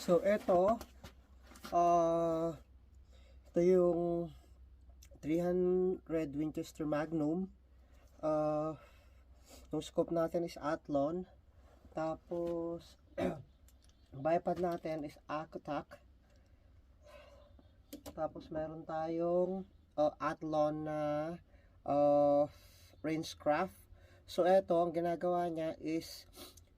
So ito yung 300 Winchester Magnum. Yung scope natin is Athlon. Tapos bipod natin is Acotac. Tapos meron tayong Athlon na Rangecraft. So ito, ang ginagawa niya is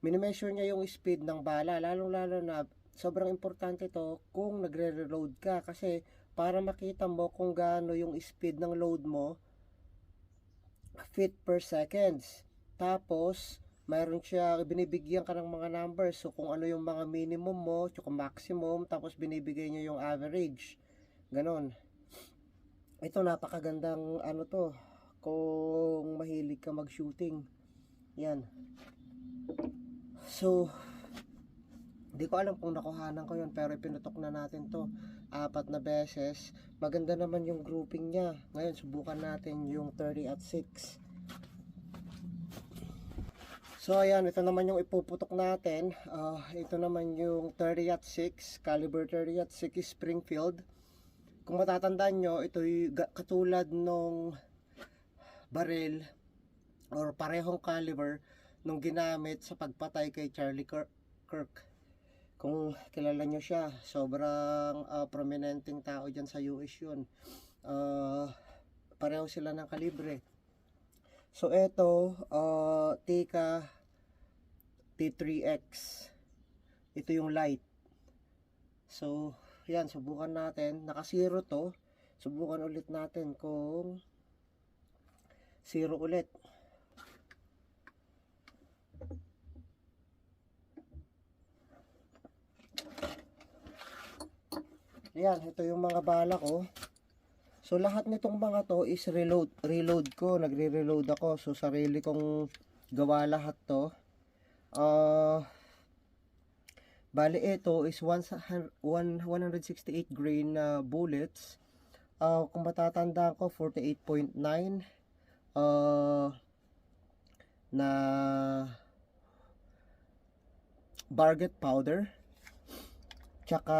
minimeasure niya yung speed ng bala. Lalong-lalo na sobrang importante to kung nagre-reload ka, kasi para makita mo kung gaano yung speed ng load mo, feet per seconds. Tapos mayroon siya, binibigyan ka ng mga numbers. So kung ano yung mga minimum mo, tsaka maximum, tapos binibigay niya yung average. Ganon. Ito napakagandang ano to kung mahilig ka mag-shooting. Yan. So hindi ko alam kung nakuhanan ko yun, pero pinutok na natin to 4 na beses. Maganda naman yung grouping niya. Ngayon subukan natin yung 30-6. So ayan, ito naman yung ipuputok natin. Ito naman yung 30-6, caliber 30-6 Springfield. Kung matatandaan nyo, ito yung katulad nung baril or parehong caliber nung ginamit sa pagpatay kay Charlie Kirk. Kung kilala nyo siya, sobrang prominenteng tao dyan sa US yun. Pareho sila ng kalibre. So ito, Tikka T3X. Ito yung light. So yan, subukan natin. Naka 0 to. Subukan ulit natin kung 0 ulit. Yan, ito yung mga bala ko. So lahat nitong mga to is reload ko, nagre-reload ako. So sarili kong gawa lahat to. Bali ito is 168 grain bullets. Kung matatandaan ko, 48.9 na barget powder. Tsaka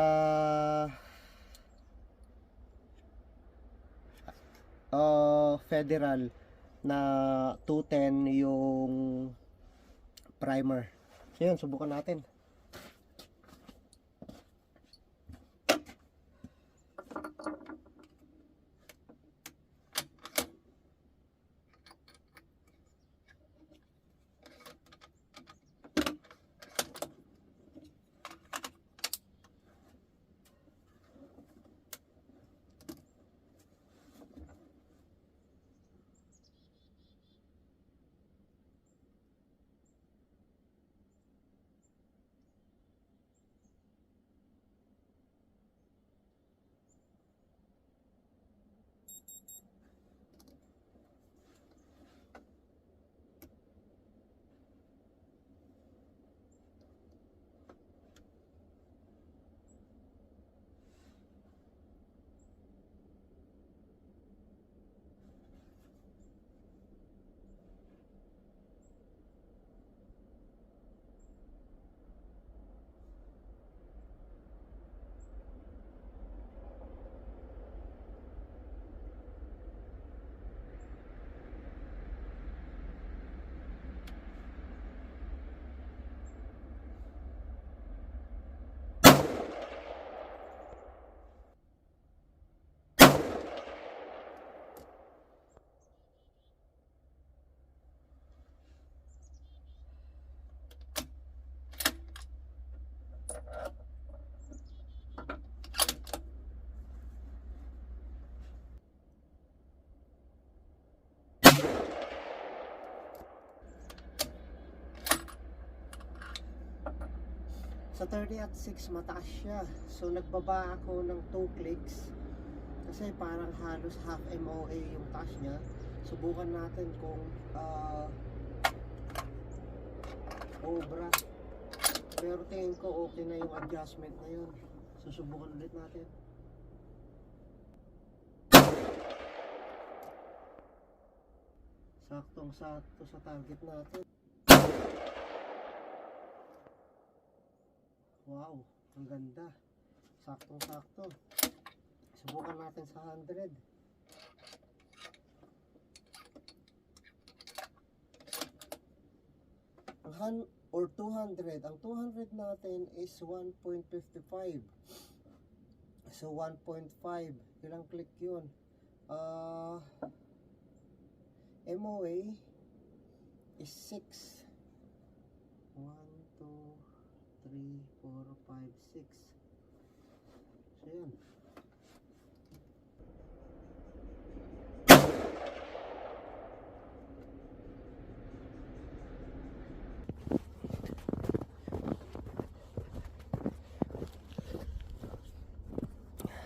federal na 210 yung primer. So yun, subukan natin. Sa 30-6 mataas siya. So nagbaba ako ng 2 clicks kasi parang halos half MOA yung taas niya. Subukan natin kung obra. Pero tingin ko okay na yung adjustment na yun. Susubukan ulit natin. Saktong sakto sa target natin. Wow. Ang ganda. Saktong-sakto. Subukan natin sa 100. Or 200. Ang 200 natin is 1.55. So 1.5. Ilang click yun? MOA is 6. 1, 2, 3, 4, 5, 6. So yun.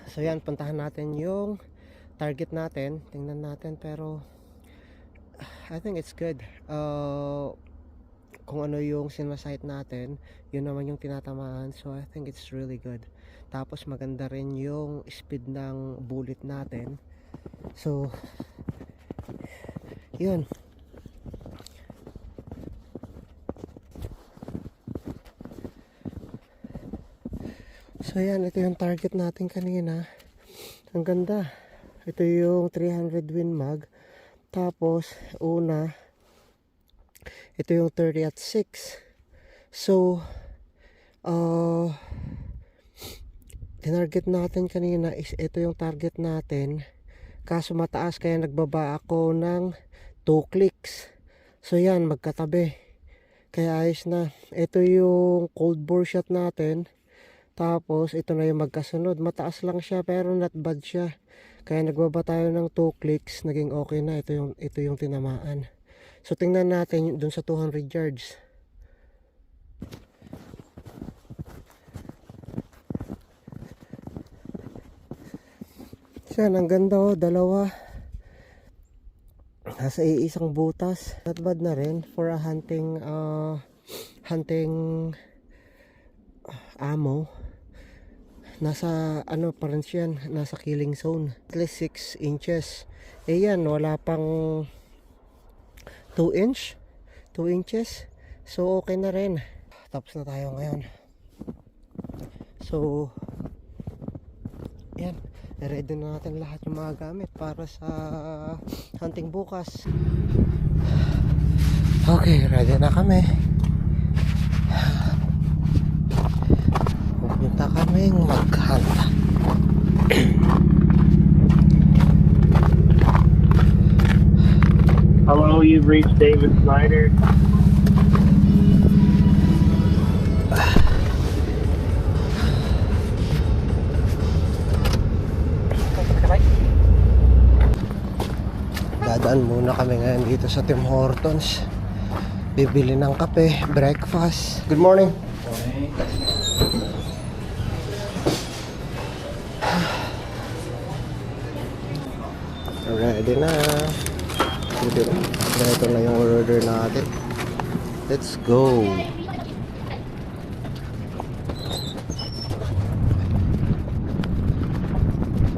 So yan, puntahan natin yung target natin. Tingnan natin, pero I think it's good. Kung ano yung sinasight natin, yun naman yung tinatamaan. So I think it's really good. Tapos maganda rin yung speed ng bullet natin. So yun. So yan, ito yung target natin kanina. Ang ganda. Ito yung 300 Win Mag. Tapos una, ito yung 30 at 6. So tinarget natin kanina is ito yung target natin. Kaso mataas, kaya nagbaba ako ng 2 clicks. So yan, magkatabi. Kaya ayos na. Ito yung cold bore shot natin. Tapos ito na yung magkasunod. Mataas lang siya pero not bad siya. Kaya nagbaba tayo ng 2 clicks, naging okay na. Ito yung tinamaan. So tingnan natin dun sa 200 yards. Yan, ang ganda oh, dalawa. Nasa iisang butas. Not bad na rin for a hunting ammo. Nasa ano pa rin siya, nasa killing zone. At least 6 inches. Eh yan, wala pang 2 inches. So okay na rin. Tapos na tayo ngayon. So yan, ready na natin lahat yung mga gamit para sa hunting bukas. Okay, ready na kami. Pupunta kaming mag-hunt. Hello, you've reached David Snyder. Dadaan muna kami ngayon dito sa Tim Hortons. Bibili ng kape, breakfast. Good morning. Ready na. Ito na yung order natin. Let's go.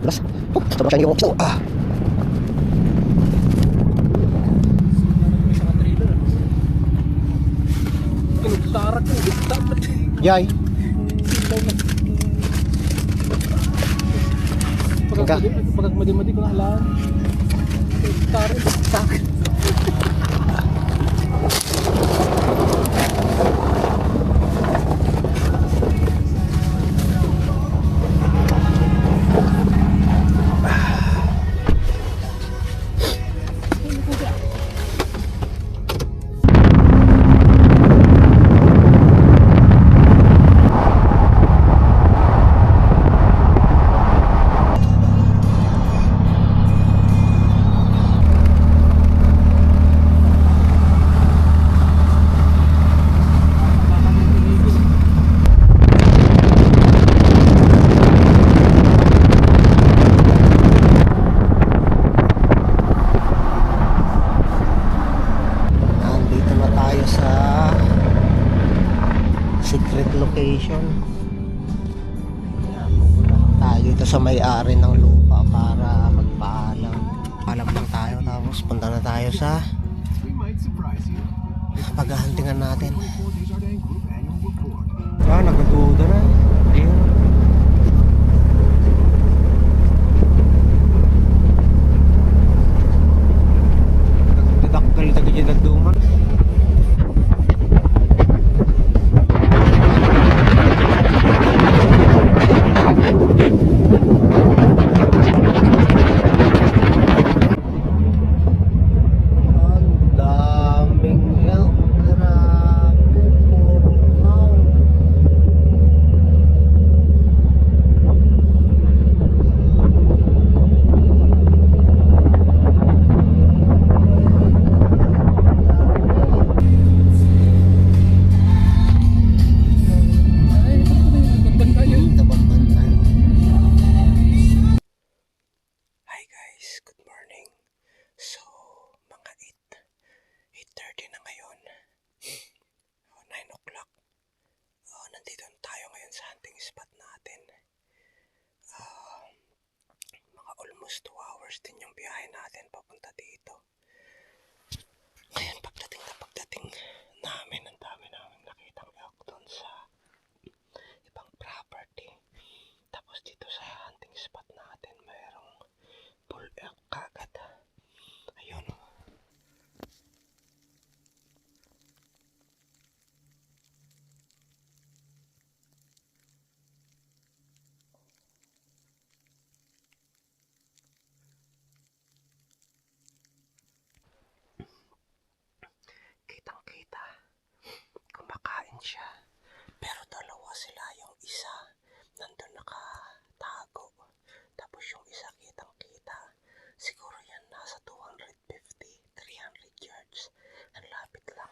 Belas. Ito na siya yung gusto. Jai. Pagkat madi-madi ko na alam. Tarik, sakit. Location tayo dito sa may-ari ng lupa para magpaalam. Paalam lang tayo, tapos punta na tayo sa paghahuntingan natin. Nagaduda na. Nandito na tayo ngayon sa hunting spot natin. Mga almost 2 hours din yung biyahe natin papunta dito. Ngayon pagdating namin, ang dami namin nakitang elk doon sa ibang property. Tapos dito sa hunting spot natin mayroong bull elk kagad. Ayun. Kitang-kita. Kumakain siya. Pero dalawa sila, yung isa nandun nakatago. Tapos yung isa kitang-kita. Siguro yan nasa 250, 300 yards. Ang lapit lang.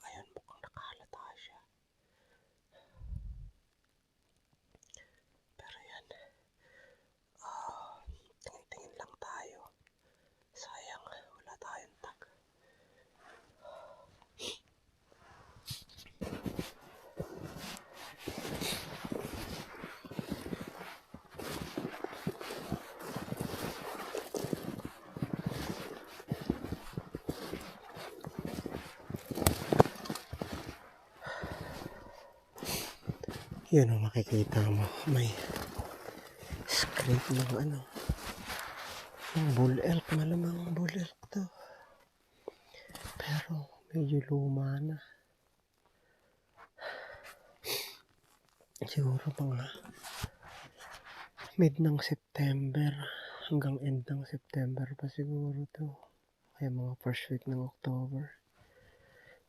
Ayun, mukhang nakahalata siya. Pero yan, tingin-tingin lang tayo. Sayang, wala tayong tag. Yun ang makikita mo. May scrape ng yung bull elk. Malamang bull elk to. Pero medyo luma na. Siguro mga mid ng September hanggang end ng September pa siguro to. Kaya mga first week ng October.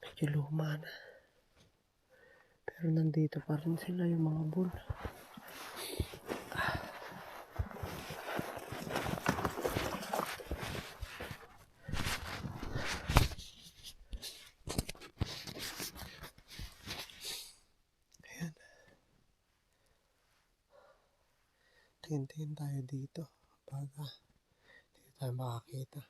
Medyo luma na. Pero nandito pa rin sila yung mga bull. Ayan. Tingin-tingin tayo dito. Baga dito tayo makakita.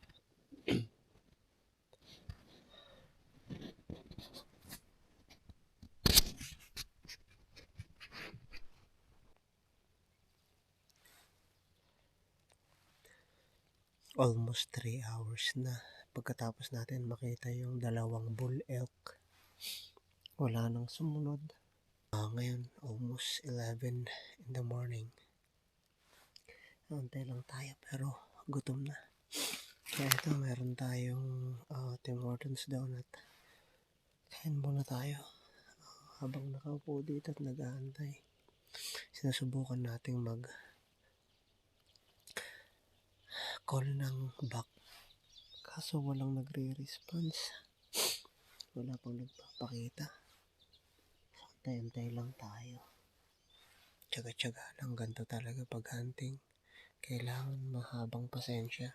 Almost 3 hours na pagkatapos natin makita yung dalawang bull elk. Wala nang sumunod. Ngayon almost 11 in the morning. Antay lang tayo pero gutom na. Kaya ito meron tayong Tim Hortons donut. Kain muna tayo. Habang nakaupo dito at nag-aantay, sinusubukan nating mag call ng back. Kaso walang nagre-response. Wala pang nagpapakita. Antay-antay lang tayo. Tsaga-tsaga lang. Ganito talaga pag hunting. Kailangan mahabang pasensya.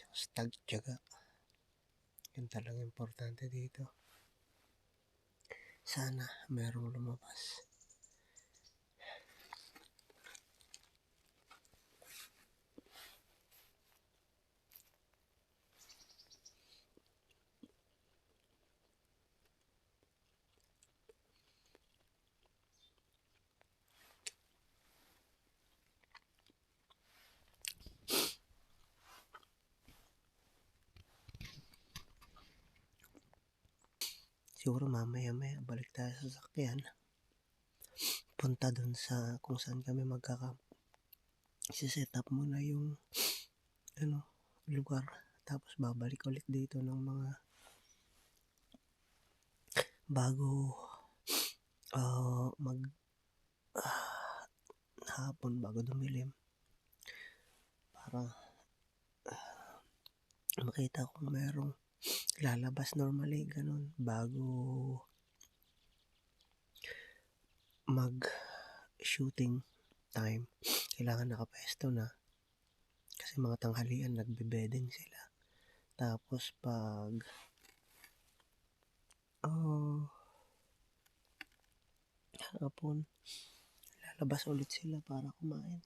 Tapos tag-tsaga. Yun talagang importante dito. Sana merong lumabas. Siguro mamaya-maya balik tayo sa sasakyan. Punta dun sa kung saan kami set up muna yung lugar. Tapos babalik ulit dito ng mga bago hapon, bago dumilim. Para makita kung merong lalabas normally, ganun, bago mag shooting time. Kailangan nakapesto na kasi mga tanghalian nagbe-bedding sila. Tapos pag hapon lalabas ulit sila para kumain.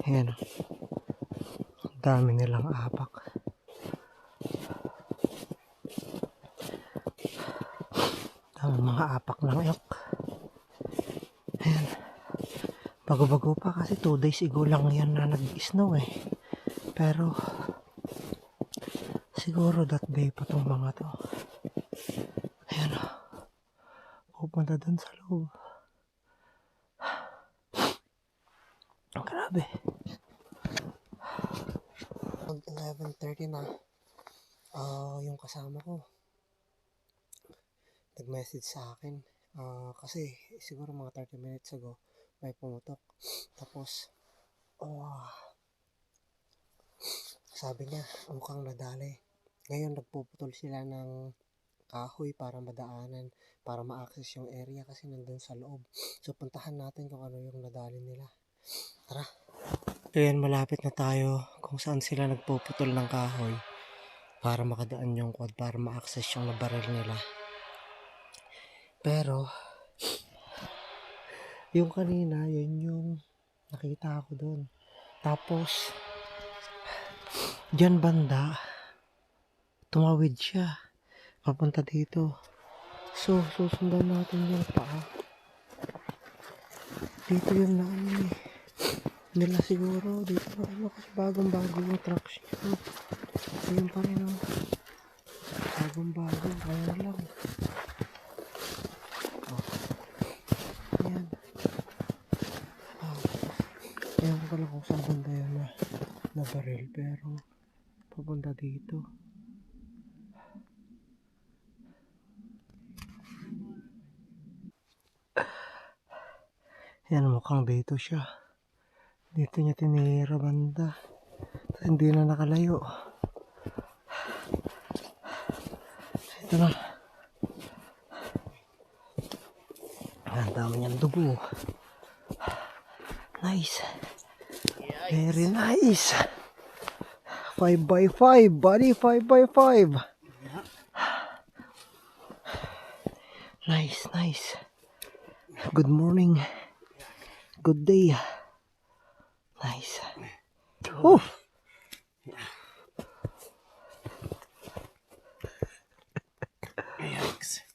Ayan. Ang dami nilang apak. Dami mga apak ng elk. Ayan. Bago-bago pa kasi 2 days ago lang yan na nag-snow eh. Pero siguro that day pa tong mga to. Ayan o. Pupunta dun sa loob. Grabe. 11:30 na. Yung kasama ko nag-message sa akin. Kasi siguro mga 30 minutes ago may pumutok. Tapos sabi niya mukhang nadali. Ngayon nagpuputol sila ng kahoy para madaanan, para ma-access yung area kasi nandun sa loob. So puntahan natin kung ano yung nadali nila. Tara. Ayan, malapit na tayo kung saan sila nagpuputol ng kahoy para makadaan yung quad, para ma-access yung nabaril nila. Pero yung kanina, yun yung nakita ko doon. Tapos dyan banda tumawid siya papunta dito. So susundan natin yung paa. Dito yung naano nila siguro. Dito na ano kasi bagong-bago yung traction. Ayun pa rin bagong-bago. Kaya lang. Ayan. Ayan ko lang kung saan banda yun na baril. Pero papunta dito. Yan, mukhang dito siya. Dito niya tinira banda. Hindi na nakalayo. Ito na. Ang dami niyang dugo. Nice. Very nice. 5x5, buddy. 5x5. Nice, nice. Good morning. Good day. Nice. Oh. Yikes.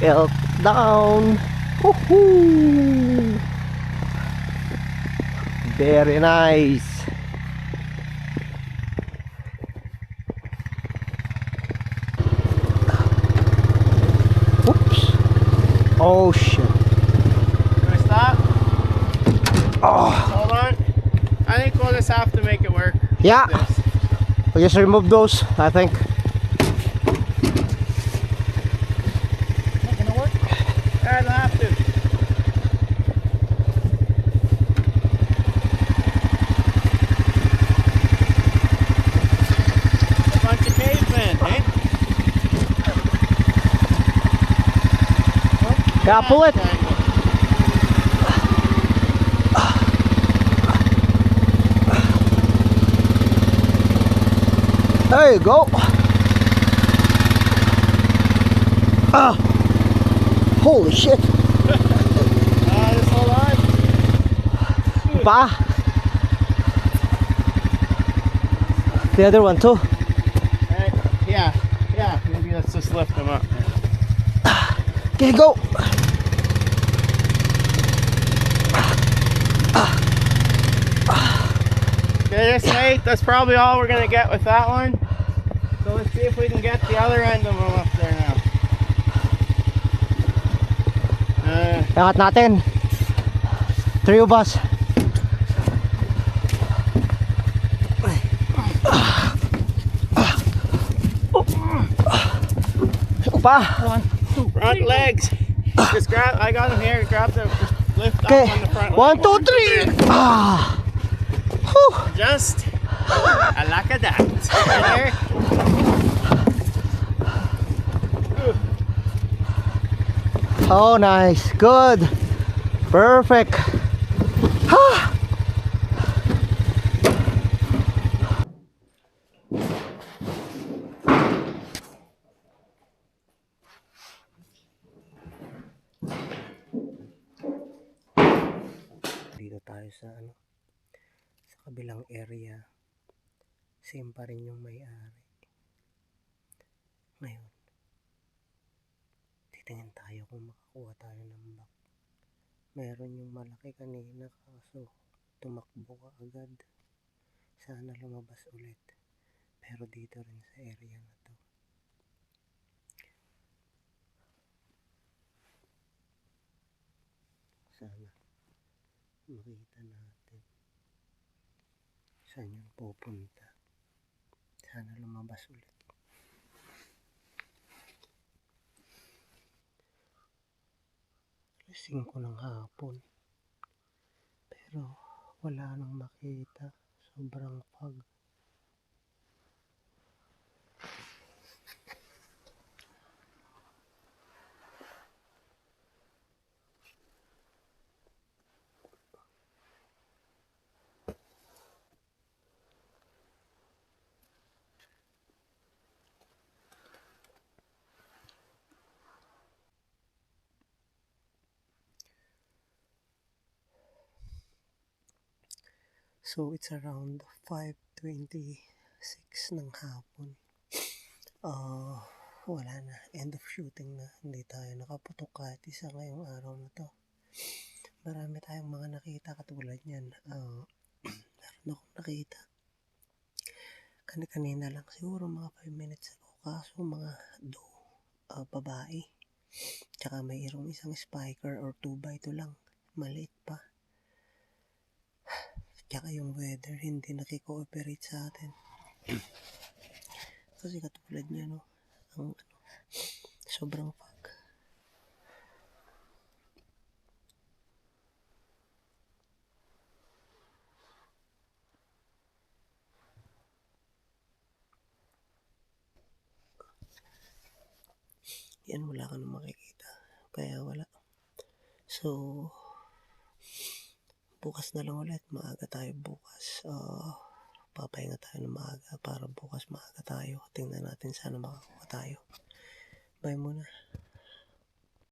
Elk down. Woohoo! Very nice. Oops. Oh shit. Can I stop? Oh. Hold on. I think we'll just have to make it work. Yeah. This. We'll just remove those, I think. Not gonna work? I don't have to. A bunch of cavemen, eh? Yeah, pull it. There you go. Ah. Holy shit. Just hold on. Pa. The other one too. Alright, yeah, maybe let's just lift them up. Okay, go. Okay, just wait. That's probably all we're gonna get with that one. So let's see if we can get the other end of them up there now. Angat natin. 3 of us. Pa. Front legs. Just grab. I got them here. Grab the. Just lift Okay. up on the front. 1, 2, 3. Ah. Whew. Just like that. There. Oh, nice. Good. Perfect. Dito tayo sa sa kabilang area. Same pa rin yung may-ari. Ngayon, titingin tayo kung makakuha tayo ng back. Meron yung malaki kanina kaso tumakbo ka agad. Sana lumabas ulit. Pero dito rin sa area na to. Sana makita natin saan yung pupunta. Sana lumabas ulit. Alas 5 ng hapon. Pero wala nang makita. Sobrang fog. So it's around 5:26 ng hapon. Wala na. End of shooting na. Hindi tayo nakaputok kahit isa ngayong araw na to. Marami tayong mga nakita katulad yan. Meron akong nakita. Kanina lang siguro mga 5 minutes ago. Kaso mga babae. Tsaka mayroong isang spiker or 2x2 lang. Maliit pa. Tsaka yung weather hindi nakikooperate sa atin. Kasi katulad niya ang sobrang fog. Yan, wala ka na makikita. Kaya wala. So, bukas na lang ulit. Maaga tayo bukas. Papahinga tayo ng maaga para bukas maaga tayo. Tingnan natin sana makakuha tayo. Bye muna.